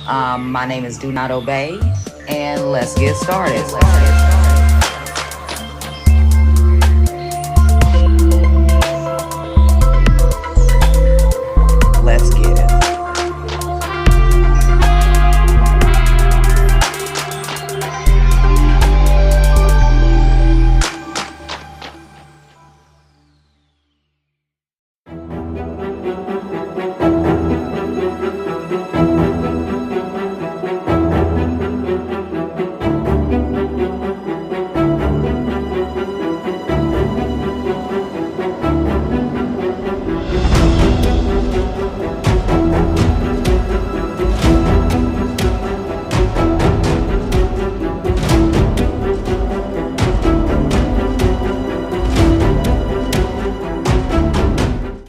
My name is Do Not Obey, and let's get started. Let's get it.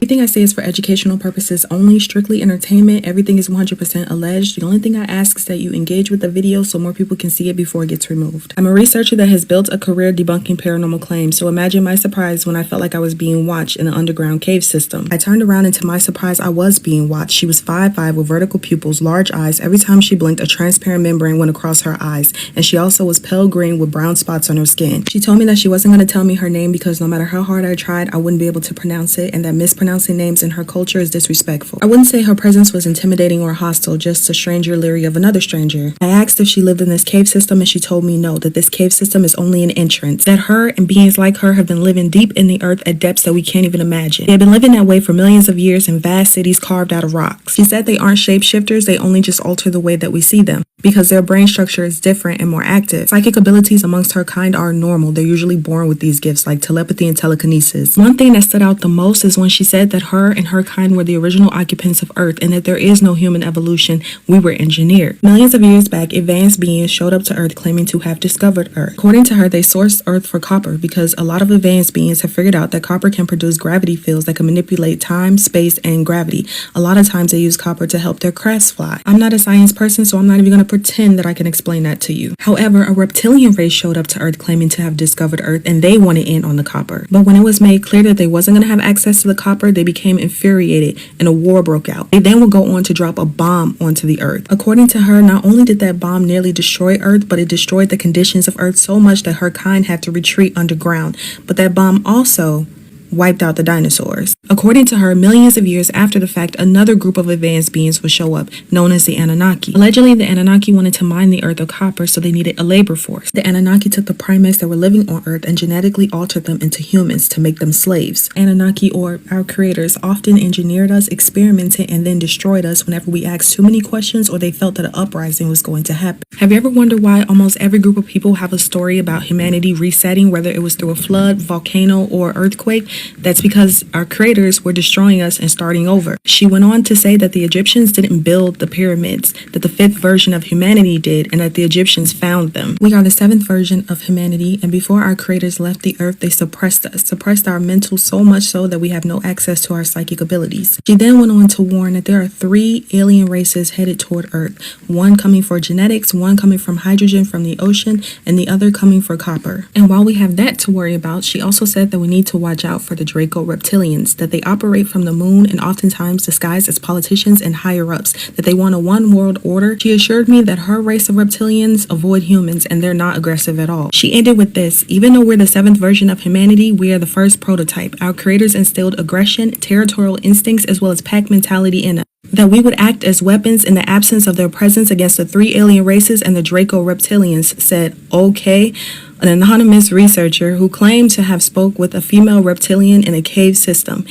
Everything I say is for educational purposes only, strictly entertainment. Everything is 100% alleged. The only thing I ask is that you engage with the video so more people can see it before it gets removed. I'm a researcher that has built a career debunking paranormal claims, so imagine my surprise when I felt like I was being watched in an underground cave system. I turned around and to my surprise, I was being watched. She was 5'5" with vertical pupils, large eyes. Every time she blinked, a transparent membrane went across her eyes, and she also was pale green with brown spots on her skin. She told me that she wasn't going to tell me her name because no matter how hard I tried, I wouldn't be able to pronounce it, and that mispronouncing names in her culture is disrespectful. I wouldn't say her presence was intimidating or hostile, just a stranger leery of another stranger. I asked if she lived in this cave system, and she told me no, that this cave system is only an entrance, that her and beings like her have been living deep in the earth at depths that we can't even imagine. They have been living that way for millions of years in vast cities carved out of rocks. She said they aren't shapeshifters, they only just alter the way that we see them, because their brain structure is different and more active. Psychic abilities amongst her kind are normal. They're usually born with these gifts like telepathy and telekinesis. One thing that stood out the most is when she said that her and her kind were the original occupants of Earth and that there is no human evolution, we were engineered. Millions of years back, advanced beings showed up to Earth claiming to have discovered Earth. According to her, they sourced Earth for copper because a lot of advanced beings have figured out that copper can produce gravity fields that can manipulate time, space, and gravity. A lot of times they use copper to help their crafts fly. I'm not a science person, so I'm not even going to pretend that I can explain that to you. However, a reptilian race showed up to Earth claiming to have discovered Earth, and they wanted in on the copper. But when it was made clear that they wasn't going to have access to the copper, they became infuriated and a war broke out. They then would go on to drop a bomb onto the Earth. According to her, not only did that bomb nearly destroy Earth, but it destroyed the conditions of Earth so much that her kind had to retreat underground. But that bomb also wiped out the dinosaurs. According to her, millions of years after the fact, another group of advanced beings would show up, known as the Anunnaki. Allegedly, the Anunnaki wanted to mine the Earth of copper, so they needed a labor force. The Anunnaki took the primates that were living on Earth and genetically altered them into humans to make them slaves. Anunnaki, or our creators, often engineered us, experimented, and then destroyed us whenever we asked too many questions or they felt that an uprising was going to happen. Have you ever wondered why almost every group of people have a story about humanity resetting, whether it was through a flood, volcano, or earthquake? That's because our creators were destroying us and starting over. She went on to say that the Egyptians didn't build the pyramids, that the fifth version of humanity did, and that the Egyptians found them. We are the seventh version of humanity, and before our creators left the earth, they suppressed us, suppressed our mental so much so that we have no access to our psychic abilities. She then went on to warn that there are 3 alien races headed toward Earth, one coming for genetics, one coming from hydrogen from the ocean, and the other coming for copper. And while we have that to worry about, she also said that we need to watch out for the Retilians, that they operate from the moon and oftentimes disguised as politicians and higher-ups, that they want a one-world order. She assured me that her race of reptilians avoid humans and they're not aggressive at all. She ended with this: even though we're the 7th version of humanity, we are the first prototype. Our creators instilled aggression, territorial instincts, as well as pack mentality in us, that we would act as weapons in the absence of their presence against the 3 alien races, and the Draco Reptilians said, okay. An anonymous researcher who claimed to have spoke with a female reptilian in a cave system.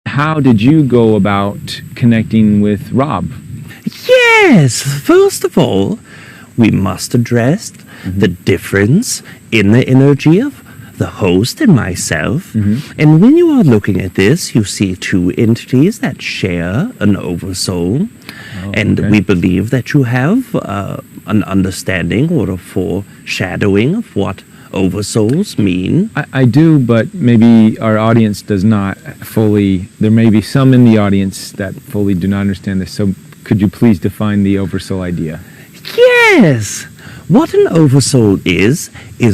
How did you go about connecting with Rob? Yes, first of all, we must address the difference in the energy of the host and myself. And when you are looking at this, you see 2 entities that share an oversoul. And we believe that you have an understanding or a foreshadowing of what oversouls mean. I do, but maybe our audience does not fully. There may be some in the audience that fully do not understand this. So could you please define the oversoul idea? Yes! What an oversoul is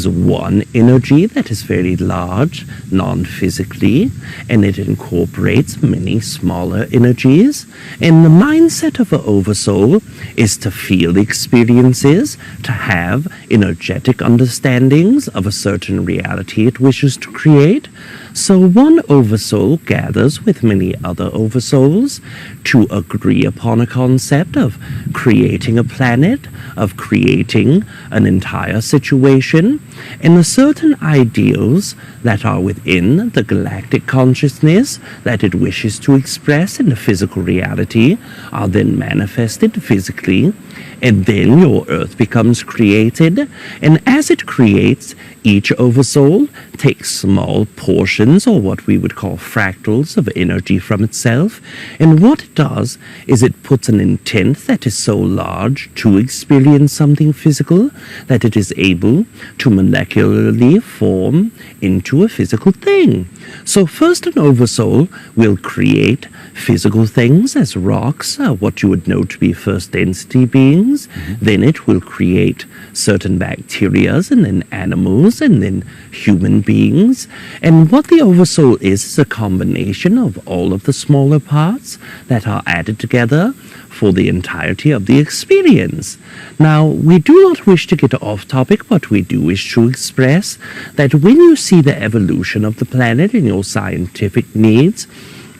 one energy that is very large, non-physically, and it incorporates many smaller energies. And the mindset of an oversoul is to feel experiences, to have energetic understandings of a certain reality it wishes to create. So one oversoul gathers with many other oversouls to agree upon a concept of creating a planet, of creating an entire situation, and the certain ideals that are within the galactic consciousness that it wishes to express in the physical reality are then manifested physically, and then your Earth becomes created. And as it creates, each oversoul takes small portions, or what we would call fractals, of energy from itself, and what it does is it puts an intent that is so large to experience something physical that it is able to molecularly form into a physical thing. So first an oversoul will create physical things as rocks, what you would know to be first density beings. Then it will create certain bacterias, and then animals, and then human beings. And what the oversoul is a combination of all of the smaller parts that are added together for the entirety of the experience. Now, we do not wish to get off topic, but we do wish to express that when you see the evolution of the planet in your scientific needs,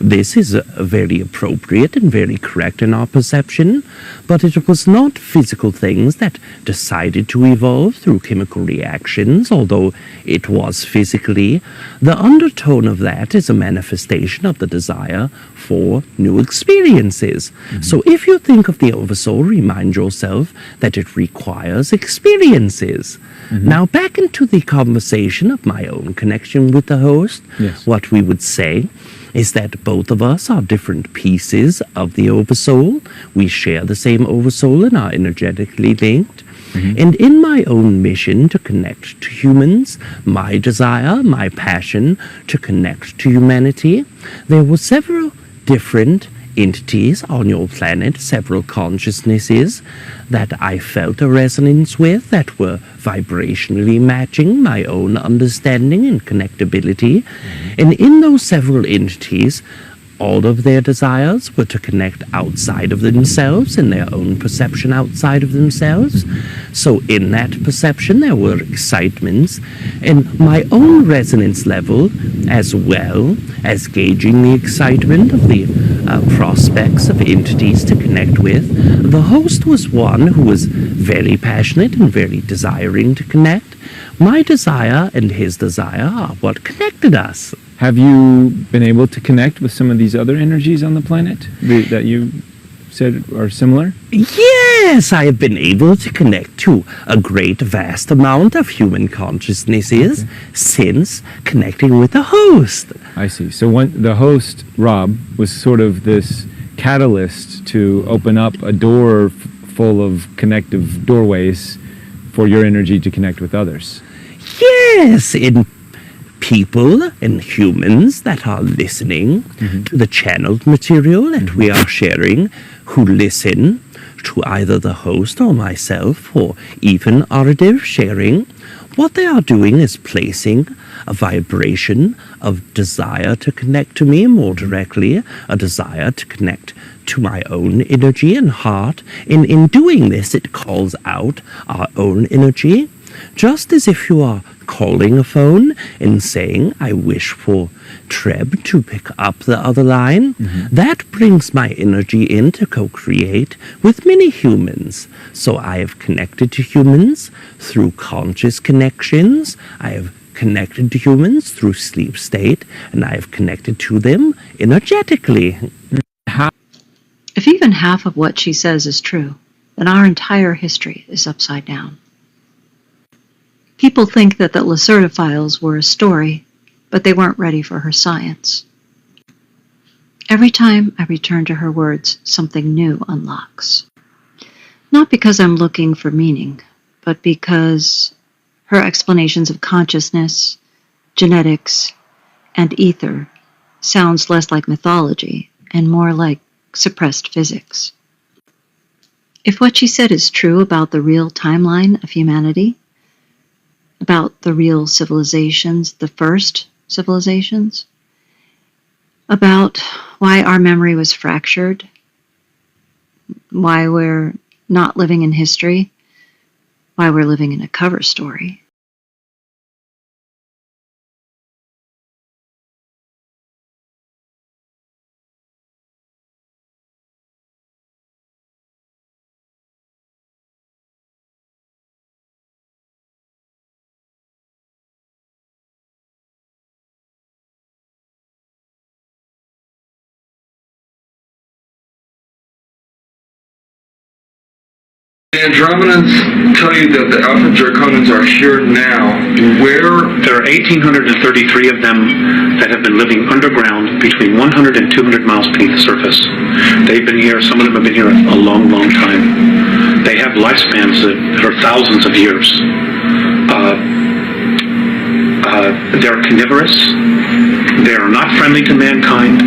this is very appropriate and very correct in our perception, but it was not physical things that decided to evolve through chemical reactions, although it was physically. The undertone of that is a manifestation of the desire for new experiences. So if you think of the oversoul, remind yourself that it requires experiences. Now back into the conversation of my own connection with the host, what we would say is that both of us are different pieces of the oversoul. We share the same oversoul and are energetically linked. And in my own mission to connect to humans, my desire, my passion to connect to humanity, there were several different entities on your planet, several consciousnesses that I felt a resonance with, that were vibrationally matching my own understanding and connectability. And in those several entities, all of their desires were to connect outside of themselves, in their own perception outside of themselves. So in that perception there were excitements, and my own resonance level, as well as gauging the excitement of the prospects of entities to connect with. The host was one who was very passionate and very desiring to connect. My desire and his desire are what connected us. Have you been able to connect with some of these other energies on the planet that you said are similar? Yes, I have been able to connect to a great vast amount of human consciousnesses since connecting with the host. I see. So when the host, Rob, was sort of this catalyst to open up a door full of connective doorways for your energy to connect with others. Yes, in people and humans that are listening to the channeled material that we are sharing, who listen to either the host or myself, or even auditive sharing, what they are doing is placing a vibration of desire to connect to me more directly, a desire to connect to my own energy and heart. And in doing this, it calls out our own energy, just as if you are calling a phone and saying, I wish for Treb to pick up the other line. That brings my energy in to co-create with many humans. So I have connected to humans through conscious connections. I have connected to humans through sleep state, and I have connected to them energetically. If even half of what she says is true, then our entire history is upside down. People think that the Lacerta files were a story, but they weren't ready for her science. Every time I return to her words, something new unlocks. Not because I'm looking for meaning, but because her explanations of consciousness, genetics, and ether sounds less like mythology and more like suppressed physics. If what she said is true about the real timeline of humanity, about the real civilizations, the first civilizations, about why our memory was fractured, why we're not living in history, why we're living in a cover story. The Andromedans tell you that the Alpha Draconans are here now. Where? There are 1,833 of them that have been living underground between 100 and 200 miles beneath the surface. They've been here, some of them have been here a long, long time. They have lifespans that are thousands of years. They're carnivorous. They are not friendly to mankind,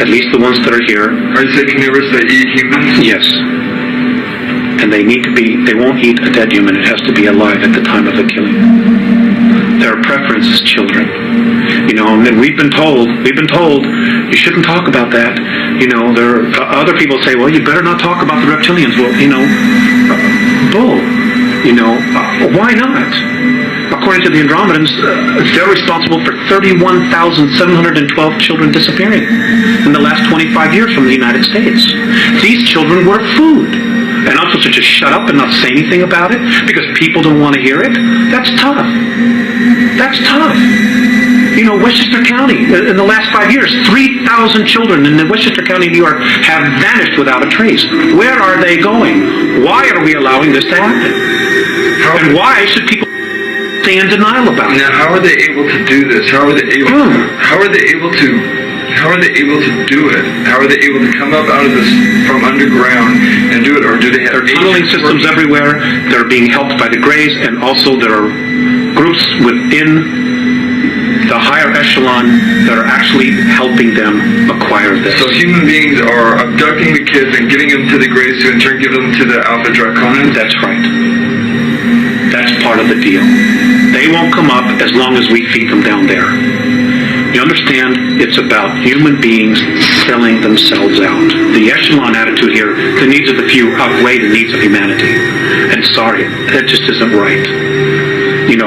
at least the ones that are here. Are you saying carnivorous that eat humans? Yes. And they won't eat a dead human. It has to be alive at the time of the killing. Their preference is children. And we've been told you shouldn't talk about that. Other people say, well, you better not talk about the reptilians. Well, bull. Why not? According to the Andromedans, they're responsible for 31,712 children disappearing in the last 25 years from the United States. These children were food. And I'm supposed to just shut up and not say anything about it because people don't want to hear it? That's tough. That's tough. Westchester County, in the last 5 years, 3,000 children in the Westchester County, New York, have vanished without a trace. Where are they going? Why are we allowing this to happen? And why should people stay in denial about it? Now, how are they able to do this? How are they able to do it? How are they able to come up out of this from underground and do it? Or do they have tunneling systems everywhere? They're being helped by the Greys, and also there are groups within the higher echelon that are actually helping them acquire this. So human beings are abducting the kids and giving them to the Greys to in turn give them to the Alpha Draconans? That's right. That's part of the deal. They won't come up as long as we feed them down there. You understand? It's about human beings selling themselves out. The echelon attitude here, the needs of the few outweigh the needs of humanity. And sorry, that just isn't right.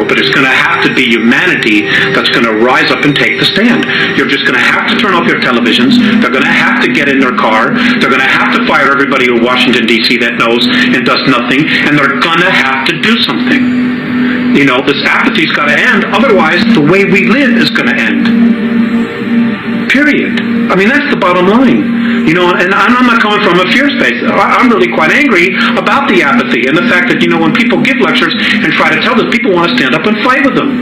But it's going to have to be humanity that's going to rise up and take the stand. You're just going to have to turn off your televisions. They're going to have to get in their car. They're going to have to fire everybody in Washington, D.C. that knows and does nothing. And they're going to have to do something. This apathy's got to end. Otherwise, the way we live is going to end. Period. I mean, that's the bottom line. And I'm not coming from a fear space. I'm really quite angry about the apathy and the fact that, when people give lectures and try to tell us, people want to stand up and fight with them.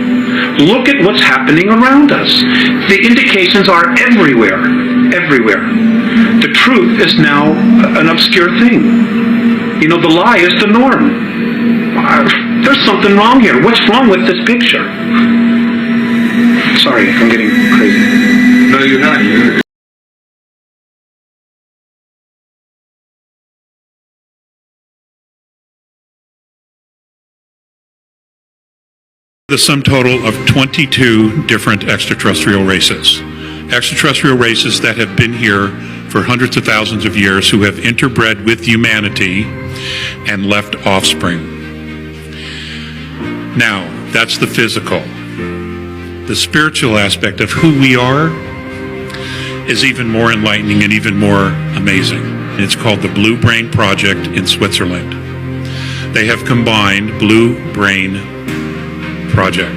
Look at what's happening around us. The indications are everywhere. Everywhere. The truth is now an obscure thing. The lie is the norm. There's something wrong here. What's wrong with this picture? Sorry, I'm getting crazy. No, you're not. The sum total of 22 different extraterrestrial races. Extraterrestrial races that have been here for hundreds of thousands of years, who have interbred with humanity and left offspring. Now, that's the physical. The spiritual aspect of who we are is even more enlightening and even more amazing. It's called the Blue Brain Project in Switzerland. They have combined Blue Brain Project.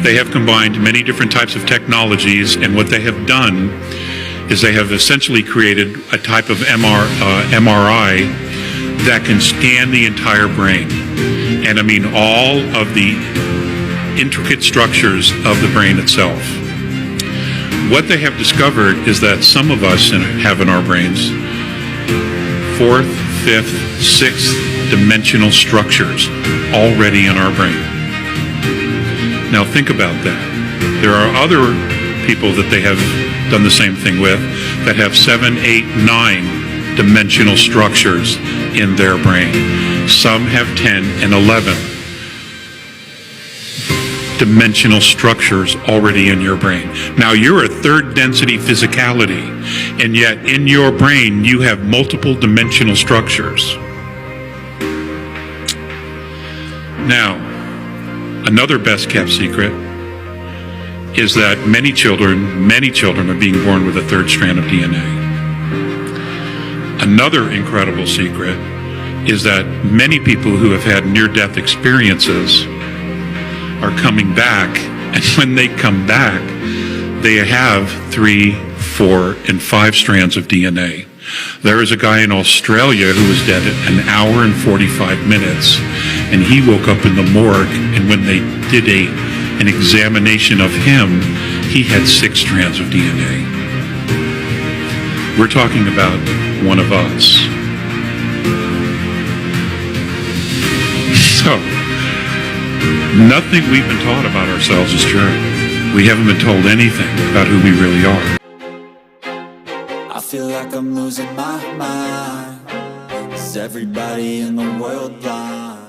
They have combined many different types of technologies, and what they have done is they have essentially created a type of MRI that can scan the entire brain. And I mean all of the intricate structures of the brain itself. What they have discovered is that some of us have in our brains 4th, 5th, 6th dimensional structures already in our brain. Now think about that. There are other people that they have done the same thing with that have 7, 8, 9 dimensional structures in their brain. Some have 10 and 11 dimensional structures already in your brain. Now, you're a third density physicality, and yet in your brain you have multiple dimensional structures. Now, another best kept secret is that many children are being born with a third strand of DNA. Another incredible secret is that many people who have had near-death experiences are coming back, and when they come back, they have 3, 4, and 5 strands of DNA. There is a guy in Australia who was dead at 1 hour and 45 minutes, and he woke up in the morgue, and when they did an examination of him, he had 6 strands of DNA. We're talking about one of us. So, nothing we've been taught about ourselves is true. We haven't been told anything about who we really are. I feel like I'm losing my mind. Is everybody in the world blind?